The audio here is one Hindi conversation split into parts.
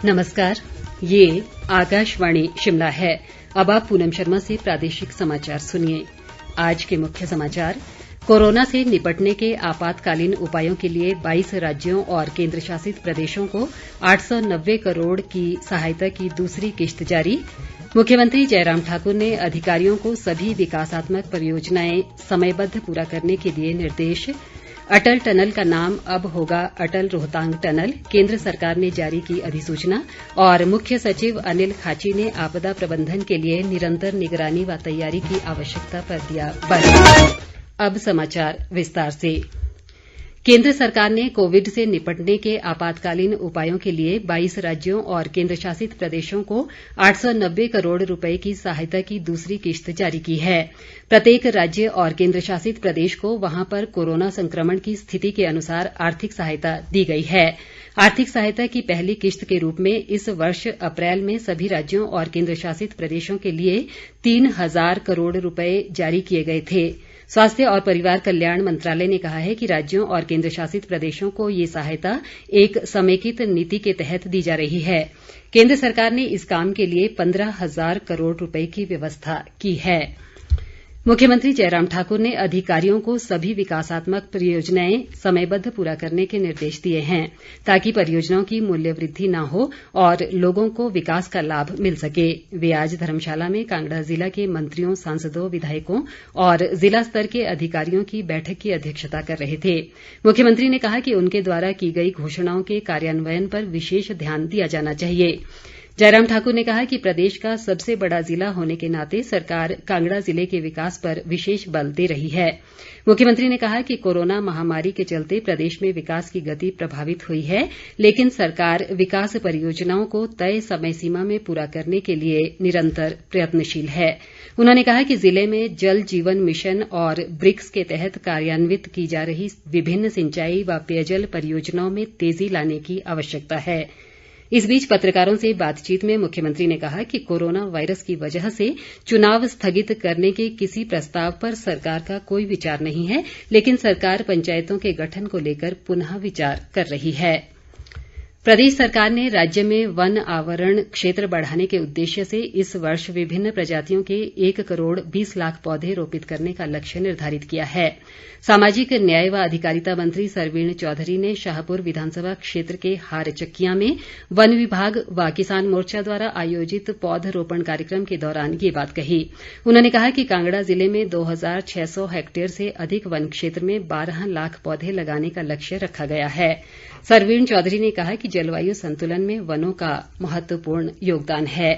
नमस्कार, ये आकाशवाणी शिमला है। अब आप पूनम शर्मा से प्रादेशिक समाचार सुनिए। आज के मुख्य समाचार: कोरोना से निपटने के आपातकालीन उपायों के लिए 22 राज्यों और केंद्र शासित प्रदेशों को 890 करोड़ की सहायता की दूसरी किश्त जारी। मुख्यमंत्री जयराम ठाकुर ने अधिकारियों को सभी विकासात्मक परियोजनाएं समयबद्ध पूरा करने के दिए निर्देश। अटल टनल का नाम अब होगा अटल रोहतांग टनल, केंद्र सरकार ने जारी की अधिसूचना। और मुख्य सचिव अनिल खाची ने आपदा प्रबंधन के लिए निरंतर निगरानी व तैयारी की आवश्यकता पर दिया बल। अब समाचार विस्तार से। केंद्र सरकार ने कोविड से निपटने के आपातकालीन उपायों के लिए 22 राज्यों और केंद्र शासित प्रदेशों को 890 करोड़ रुपए की सहायता की दूसरी किश्त जारी की है। प्रत्येक राज्य और केंद्र शासित प्रदेश को वहां पर कोरोना संक्रमण की स्थिति के अनुसार आर्थिक सहायता दी गई है। आर्थिक सहायता की पहली किश्त के रूप में इस वर्ष अप्रैल में सभी राज्यों और केंद्र शासित प्रदेशों के लिए 3,000 करोड़ रुपए जारी किए गए थे। स्वास्थ्य और परिवार कल्याण मंत्रालय ने कहा है कि राज्यों और केंद्र शासित प्रदेशों को ये सहायता एक समेकित नीति के तहत दी जा रही है। केंद्र सरकार ने इस काम के लिए 15,000 करोड़ रुपए की व्यवस्था की है। मुख्यमंत्री जयराम ठाकुर ने अधिकारियों को सभी विकासात्मक परियोजनाएं समयबद्ध पूरा करने के निर्देश दिए हैं ताकि परियोजनाओं की मूल्य वृद्धि न हो और लोगों को विकास का लाभ मिल सके। वे आज धर्मशाला में कांगड़ा जिला के मंत्रियों, सांसदों, विधायकों और जिला स्तर के अधिकारियों की बैठक की अध्यक्षता कर रहे थे। मुख्यमंत्री ने कहा कि उनके द्वारा की गई घोषणाओं के कार्यान्वयन पर विशेष ध्यान दिया जाना चाहिए। जयराम ठाकुर ने कहा कि प्रदेश का सबसे बड़ा जिला होने के नाते सरकार कांगड़ा जिले के विकास पर विशेष बल दे रही है। मुख्यमंत्री ने कहा कि कोरोना महामारी के चलते प्रदेश में विकास की गति प्रभावित हुई है, लेकिन सरकार विकास परियोजनाओं को तय समय सीमा में पूरा करने के लिए निरंतर प्रयत्नशील है। उन्होंने कहा कि जिले में जल जीवन मिशन और ब्रिक्स के तहत कार्यान्वित की जा रही विभिन्न सिंचाई व पेयजल परियोजनाओं में तेजी लाने की आवश्यकता है। इस बीच पत्रकारों से बातचीत में मुख्यमंत्री ने कहा कि कोरोना वायरस की वजह से चुनाव स्थगित करने के किसी प्रस्ताव पर सरकार का कोई विचार नहीं है, लेकिन सरकार पंचायतों के गठन को लेकर पुनः विचार कर रही है। प्रदेश सरकार ने राज्य में वन आवरण क्षेत्र बढ़ाने के उद्देश्य से इस वर्ष विभिन्न प्रजातियों के 1 करोड़ 20 लाख पौधे रोपित करने का लक्ष्य निर्धारित किया है। सामाजिक न्याय व अधिकारिता मंत्री सरवीण चौधरी ने शाहपुर विधानसभा क्षेत्र के हारचक्कियां में वन विभाग व किसान मोर्चा द्वारा आयोजित पौधरोपण कार्यक्रम के दौरान ये बात कही। उन्होंने कहा कि कांगड़ा जिले में 2,600 हेक्टेयर से अधिक वन क्षेत्र में 12 लाख पौधे लगाने का लक्ष्य रखा गया है। सरवीण चौधरी ने कहा कि जलवायु संतुलन में वनों का महत्वपूर्ण योगदान है।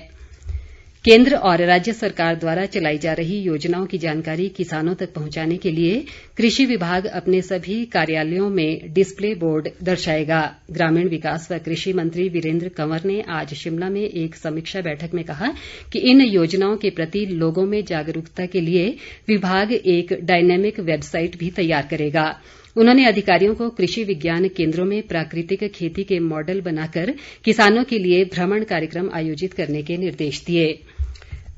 केंद्र और राज्य सरकार द्वारा चलाई जा रही योजनाओं की जानकारी किसानों तक पहुंचाने के लिए कृषि विभाग अपने सभी कार्यालयों में डिस्प्ले बोर्ड दर्शाएगा। ग्रामीण विकास व कृषि मंत्री वीरेंद्र कंवर ने आज शिमला में एक समीक्षा बैठक में कहा कि इन योजनाओं के प्रति लोगों में जागरूकता के लिए विभाग एक डायनेमिक वेबसाइट भी तैयार करेगा। उन्होंने अधिकारियों को कृषि विज्ञान केंद्रों में प्राकृतिक खेती के मॉडल बनाकर किसानों के लिए भ्रमण कार्यक्रम आयोजित करने के निर्देश दिए।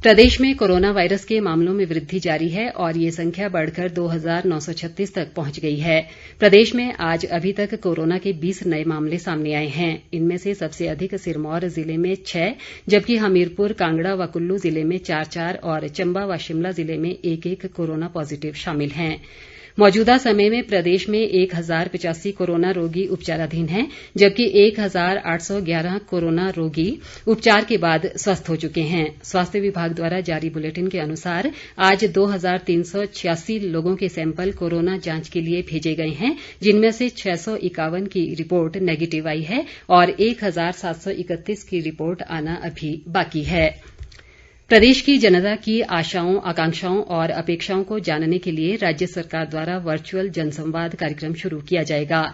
प्रदेश में कोरोना वायरस के मामलों में वृद्धि जारी है और ये संख्या बढ़कर 2,936 तक पहुंच गई है। प्रदेश में आज अभी तक कोरोना के 20 नए मामले सामने आए हैं। इनमें से सबसे अधिक सिरमौर जिले में 6, जबकि हमीरपुर, कांगड़ा व कुल्लू जिले में 4-4 और चंबा व शिमला जिले में 1-1 कोरोना पॉजिटिव शामिल हैं। मौजूदा समय में प्रदेश में 1,085 कोरोना रोगी उपचाराधीन हैं, जबकि 1,811 कोरोना रोगी उपचार के बाद स्वस्थ हो चुके हैं। स्वास्थ्य विभाग द्वारा जारी बुलेटिन के अनुसार आज 2,386 लोगों के सैंपल कोरोना जांच के लिए भेजे गए हैं, जिनमें से 651 की रिपोर्ट नेगेटिव आई है और 1,731 की रिपोर्ट आना अभी बाकी है। प्रदेश की जनता की आशाओं, आकांक्षाओं और अपेक्षाओं को जानने के लिए राज्य सरकार द्वारा वर्चुअल जनसंवाद कार्यक्रम शुरू किया जाएगा।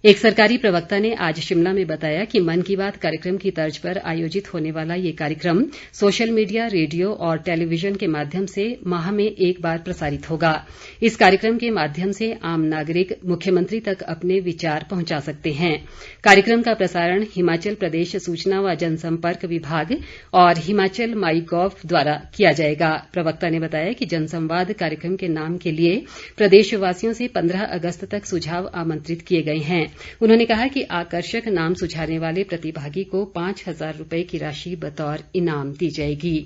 एक सरकारी प्रवक्ता ने आज शिमला में बताया कि मन की बात कार्यक्रम की तर्ज पर आयोजित होने वाला ये कार्यक्रम सोशल मीडिया, रेडियो और टेलीविजन के माध्यम से माह में एक बार प्रसारित होगा। इस कार्यक्रम के माध्यम से आम नागरिक मुख्यमंत्री तक अपने विचार पहुंचा सकते हैं। कार्यक्रम का प्रसारण हिमाचल प्रदेश सूचना व जनसंपर्क विभाग और हिमाचल माई गॉव द्वारा किया जाएगा। प्रवक्ता ने बताया कि जनसंवाद कार्यक्रम के नाम के लिए प्रदेशवासियों से 15 अगस्त तक सुझाव आमंत्रित किए गए हैं। उन्होंने कहा कि आकर्षक नाम सुझाने वाले प्रतिभागी को 5,000 रुपये की राशि बतौर इनाम दी जाएगी।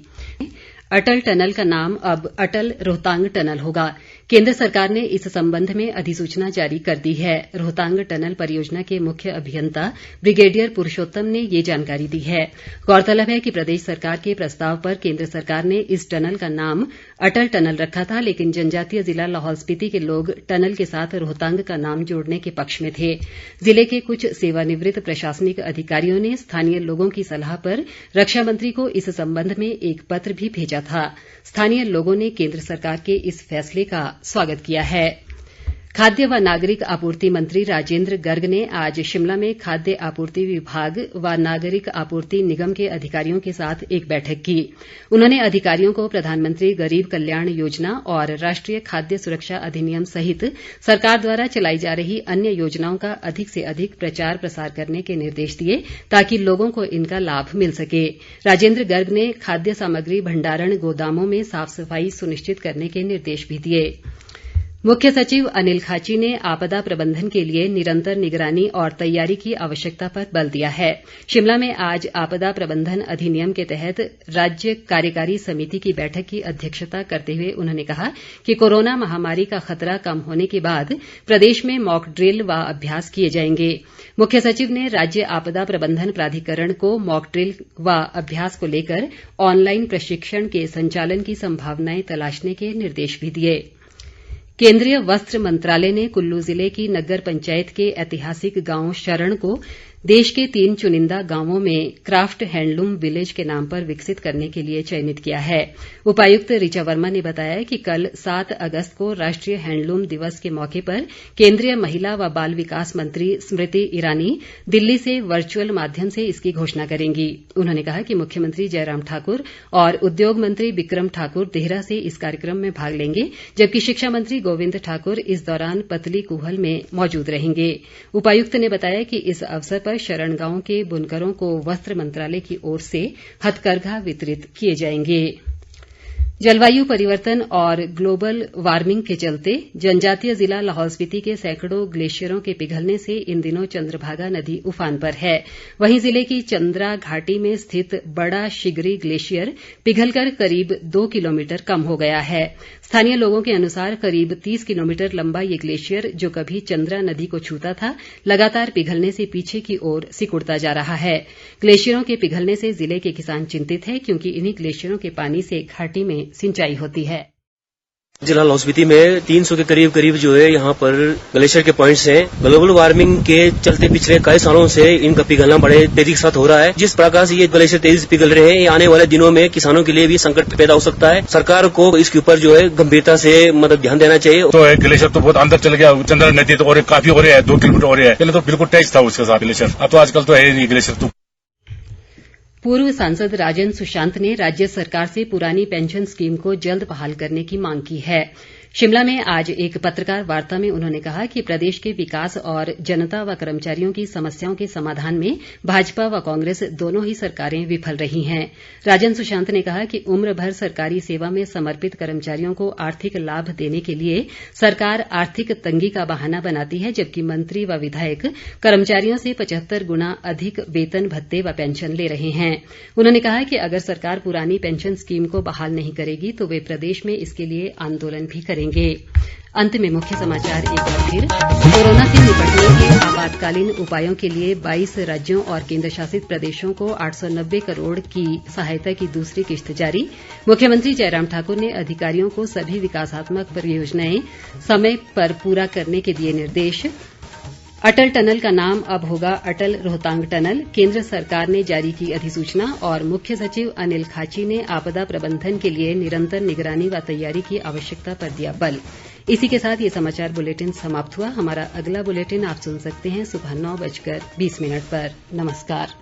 अटल टनल का नाम अब अटल रोहतांग टनल होगा। केंद्र सरकार ने इस संबंध में अधिसूचना जारी कर दी है। रोहतांग टनल परियोजना के मुख्य अभियंता ब्रिगेडियर पुरुषोत्तम ने ये जानकारी दी है। गौरतलब है कि प्रदेश सरकार के प्रस्ताव पर केंद्र सरकार ने इस टनल का नाम अटल टनल रखा था, लेकिन जनजातीय जिला लाहौल स्पीति के लोग टनल के साथ रोहतांग का नाम जोड़ने के पक्ष में थे। जिले के कुछ सेवानिवृत्त प्रशासनिक अधिकारियों ने स्थानीय लोगों की सलाह पर रक्षा मंत्री को इस संबंध में एक पत्र भी भेजा था। स्थानीय लोगों ने केंद्र सरकार के इस फैसले का स्वागत किया है। खाद्य व नागरिक आपूर्ति मंत्री राजेंद्र गर्ग ने आज शिमला में खाद्य आपूर्ति विभाग व नागरिक आपूर्ति निगम के अधिकारियों के साथ एक बैठक की। उन्होंने अधिकारियों को प्रधानमंत्री गरीब कल्याण योजना और राष्ट्रीय खाद्य सुरक्षा अधिनियम सहित सरकार द्वारा चलाई जा रही अन्य योजनाओं का अधिक से अधिक प्रचार प्रसार करने के निर्देश दिए, ताकि लोगों को इनका लाभ मिल सके। राजेंद्र गर्ग ने खाद्य सामग्री भंडारण गोदामों में साफ सफाई सुनिश्चित करने के निर्देश भी दिए। मुख्य सचिव अनिल खाची ने आपदा प्रबंधन के लिए निरंतर निगरानी और तैयारी की आवश्यकता पर बल दिया है। शिमला में आज आपदा प्रबंधन अधिनियम के तहत राज्य कार्यकारी समिति की बैठक की अध्यक्षता करते हुए उन्होंने कहा कि कोरोना महामारी का खतरा कम होने के बाद प्रदेश में मॉक ड्रिल व अभ्यास किए जाएंगे। मुख्य सचिव ने राज्य आपदा प्रबंधन प्राधिकरण को मॉक ड्रिल व अभ्यास को लेकर ऑनलाइन प्रशिक्षण के संचालन की संभावनाएं तलाशने के निर्देश भी दिए। केंद्रीय वस्त्र मंत्रालय ने कुल्लू जिले की नग्गर पंचायत के ऐतिहासिक गांव शरण को देश के 3 चुनिंदा गांवों में क्राफ्ट हैंडलूम विलेज के नाम पर विकसित करने के लिए चयनित किया है। उपायुक्त ऋचा वर्मा ने बताया कि कल 7 अगस्त को राष्ट्रीय हैंडलूम दिवस के मौके पर केंद्रीय महिला व बाल विकास मंत्री स्मृति ईरानी दिल्ली से वर्चुअल माध्यम से इसकी घोषणा करेंगी। उन्होंने कहा कि मुख्यमंत्री जयराम ठाकुर और उद्योग मंत्री बिक्रम ठाकुर देहरा से इस कार्यक्रम में भाग लेंगे, जबकि शिक्षा मंत्री गोविंद ठाकुर इस दौरान पतली कूहल में मौजूद रहेंगे। उपायुक्त ने बताया कि इस अवसर पर शरण गांव के बुनकरों को वस्त्र मंत्रालय की ओर से हथकरघा वितरित किए जाएंगे। जलवायु परिवर्तन और ग्लोबल वार्मिंग के चलते जनजातीय जिला लाहौल स्पीति के सैकड़ों ग्लेशियरों के पिघलने से इन दिनों चंद्रभागा नदी उफान पर है। वहीं जिले की चंद्रा घाटी में स्थित बड़ा शिगरी ग्लेशियर पिघलकर करीब 2 किलोमीटर कम हो गया है। स्थानीय लोगों के अनुसार करीब 30 किलोमीटर लंबा ये ग्लेशियर, जो कभी चंद्रा नदी को छूता था, लगातार पिघलने से पीछे की ओर सिकुड़ता जा रहा है। ग्लेशियरों के पिघलने से जिले के किसान चिंतित हैं, क्योंकि इन्हीं ग्लेशियरों के पानी से घाटी में सिंचाई होती है। जिला लाहौल स्पीति में 300 के करीब जो है यहाँ पर ग्लेशियर के पॉइंट्स हैं। ग्लोबल वार्मिंग के चलते पिछले कई सालों से इनका पिघलना बड़े तेजी के साथ हो रहा है। जिस प्रकार से ये ग्लेशियर तेजी से पिघल रहे हैं, ये आने वाले दिनों में किसानों के लिए भी संकट पैदा हो सकता है। सरकार को इसके ऊपर जो है गंभीरता से ध्यान देना चाहिए। तो ग्लेशियर तो बहुत अंदर चल गया, चंद्रा नदी तो और काफी हो रही है, 2 किलोमीटर हो रही है। पहले तो बिल्कुल टैच था उसके साथ ग्लेशियर, अब तो आजकल तो है नहीं ग्लेशियर। तो पूर्व सांसद राजन सुशांत ने राज्य सरकार से पुरानी पेंशन स्कीम को जल्द बहाल करने की मांग की है। शिमला में आज एक पत्रकार वार्ता में उन्होंने कहा कि प्रदेश के विकास और जनता व कर्मचारियों की समस्याओं के समाधान में भाजपा व कांग्रेस दोनों ही सरकारें विफल रही हैं। राजन सुशांत ने कहा कि उम्र भर सरकारी सेवा में समर्पित कर्मचारियों को आर्थिक लाभ देने के लिए सरकार आर्थिक तंगी का बहाना बनाती है, जबकि मंत्री व विधायक कर्मचारियों से 75 गुना अधिक वेतन भत्ते व पेंशन ले रहे हैं। उन्होंने कहा कि अगर सरकार पुरानी पेंशन स्कीम को बहाल नहीं करेगी तो वे प्रदेश में इसके लिए आंदोलन भी करेंगे। अंत में मुख्य समाचार एक बार फिर। कोरोना से निपटने के आपातकालीन उपायों के लिए 22 राज्यों और केंद्र शासित प्रदेशों को 890 करोड़ की सहायता की दूसरी किश्त जारी। मुख्यमंत्री जयराम ठाकुर ने अधिकारियों को सभी विकासात्मक परियोजनाएं समय पर पूरा करने के दिए निर्देश। अटल टनल का नाम अब होगा अटल रोहतांग टनल, केंद्र सरकार ने जारी की अधिसूचना। और मुख्य सचिव अनिल खाची ने आपदा प्रबंधन के लिए निरंतर निगरानी व तैयारी की आवश्यकता पर दिया बल। इसी के साथ ये समाचार बुलेटिन समाप्त हुआ। हमारा अगला बुलेटिन आप सुन सकते हैं सुबह 9:20 पर। नमस्कार।